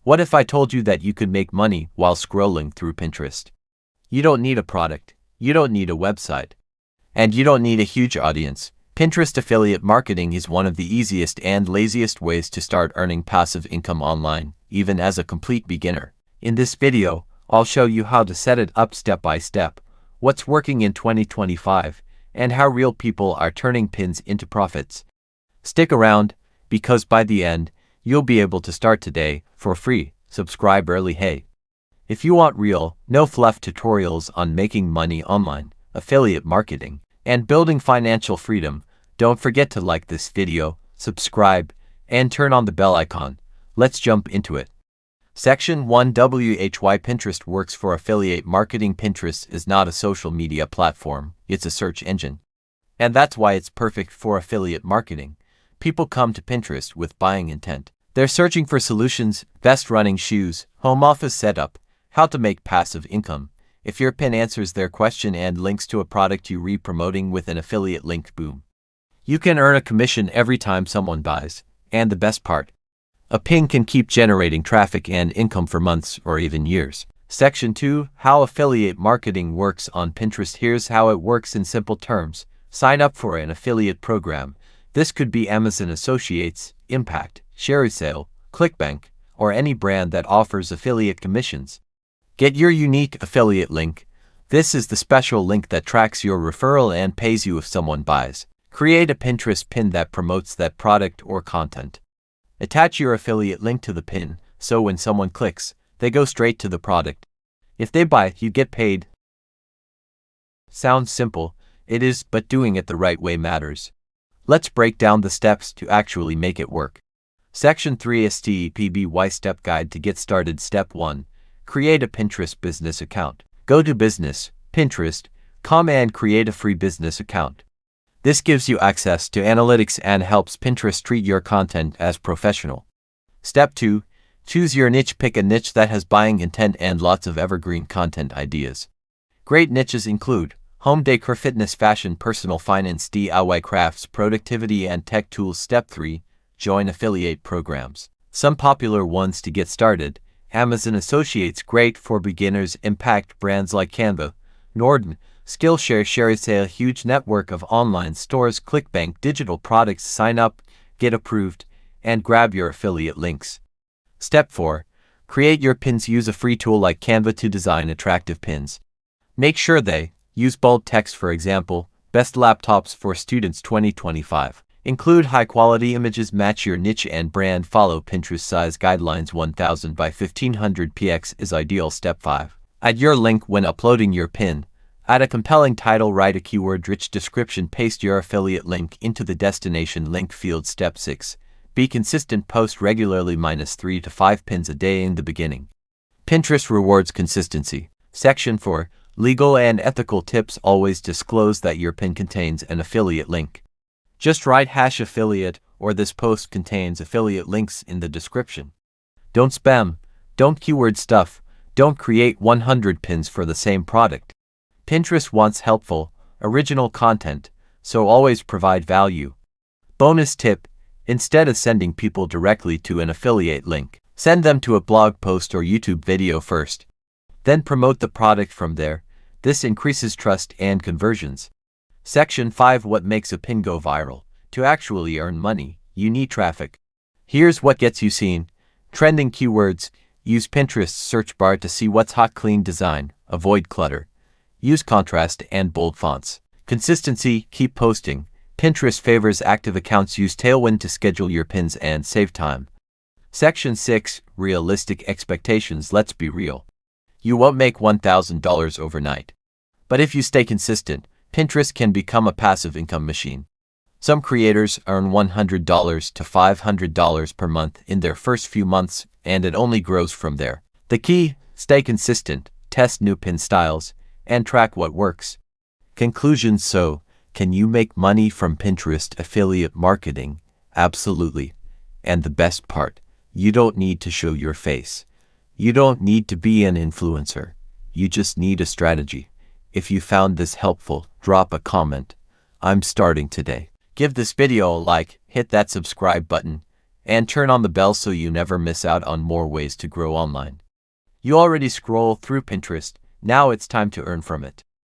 What if I told you that you could make money while scrolling through Pinterest? You don't need a product, you don't need a website, and you don't need a huge audience. Pinterest affiliate marketing is one of the easiest and laziest ways to start earning passive income online, even as a complete beginner. In this video, I'll show you how to set it up step by step, what's working in 2025, and how real people are turning pins into profits. Stick around, because by the end, you'll be able to start today for free. Subscribe early. Hey, if you want real, no fluff tutorials on making money online, affiliate marketing, and building financial freedom, don't forget to like this video, subscribe, and turn on the bell icon. Let's jump into it. Section 1. Why Pinterest works for affiliate marketing. Pinterest is not a social media platform, it's a search engine. And that's why it's perfect for affiliate marketing. People come to Pinterest with buying intent. They're searching for solutions, best running shoes, home office setup, how to make passive income. If your pin answers their question and links to a product you re-promoting with an affiliate link, boom. You can earn a commission every time someone buys. And the best part, a pin can keep generating traffic and income for months or even years. Section 2. How affiliate marketing works on Pinterest. Here's how it works in simple terms. Sign up for an affiliate program. This could be Amazon Associates, Impact, ShareASale, ClickBank, or any brand that offers affiliate commissions. Get your unique affiliate link. This is the special link that tracks your referral and pays you if someone buys. Create a Pinterest pin that promotes that product or content. Attach your affiliate link to the pin, so when someone clicks, they go straight to the product. If they buy, you get paid. Sounds simple, it is, but doing it the right way matters. Let's break down the steps to actually make it work. Section 3. STEPBY Step Guide to get started. Step 1. Create a Pinterest business account. Go to Business, Pinterest.com and create a free business account. This gives you access to analytics and helps Pinterest treat your content as professional. Step 2. Choose your niche. Pick a niche that has buying intent and lots of evergreen content ideas. Great niches include home decor, fitness, fashion, personal finance, DIY crafts, productivity, and tech tools. Step 3. Join affiliate programs. Some popular ones to get started: Amazon Associates, great for beginners; Impact, brands like Canva, Norden, Skillshare, ShareASale, huge network of online stores; ClickBank, digital products. Sign up, get approved, and grab your affiliate links. Step 4. Create your pins. Use a free tool like Canva to design attractive pins. Make sure they use bold text, for example, best laptops for students 2025. Include high-quality images, match your niche and brand. Follow Pinterest size guidelines. 1000 by 1500 px is ideal. Step 5. Add your link when uploading your pin. Add a compelling title, write a keyword-rich description, paste your affiliate link into the destination link field. Step 6. Be consistent, post regularly. -3 to 5 pins a day in the beginning. Pinterest rewards consistency. Section 4. Legal and ethical tips. Always disclose that your pin contains an affiliate link. Just write #affiliate or this post contains affiliate links in the description. Don't spam, don't keyword stuff, don't create 100 pins for the same product. Pinterest wants helpful, original content, so always provide value. Bonus tip: instead of sending people directly to an affiliate link, send them to a blog post or YouTube video first. Then promote the product from there. This increases trust and conversions. Section 5. What makes a pin go viral? To actually earn money, you need traffic. Here's what gets you seen. Trending keywords. Use Pinterest's search bar to see what's hot. Clean design. Avoid clutter. Use contrast and bold fonts. Consistency. Keep posting. Pinterest favors active accounts. Use Tailwind to schedule your pins and save time. Section 6. Realistic expectations. Let's be real. You won't make $1,000 overnight. But if you stay consistent, Pinterest can become a passive income machine. Some creators earn $100 to $500 per month in their first few months, and it only grows from there. The key: stay consistent, test new pin styles, and track what works. Conclusion: so, can you make money from Pinterest affiliate marketing? Absolutely. And the best part, you don't need to show your face. You don't need to be an influencer. You just need a strategy. If you found this helpful, drop a comment. I'm starting today. Give this video a like, hit that subscribe button, And turn on the bell so you never miss out on more ways to grow online. You already scroll through Pinterest, now it's time to earn from it.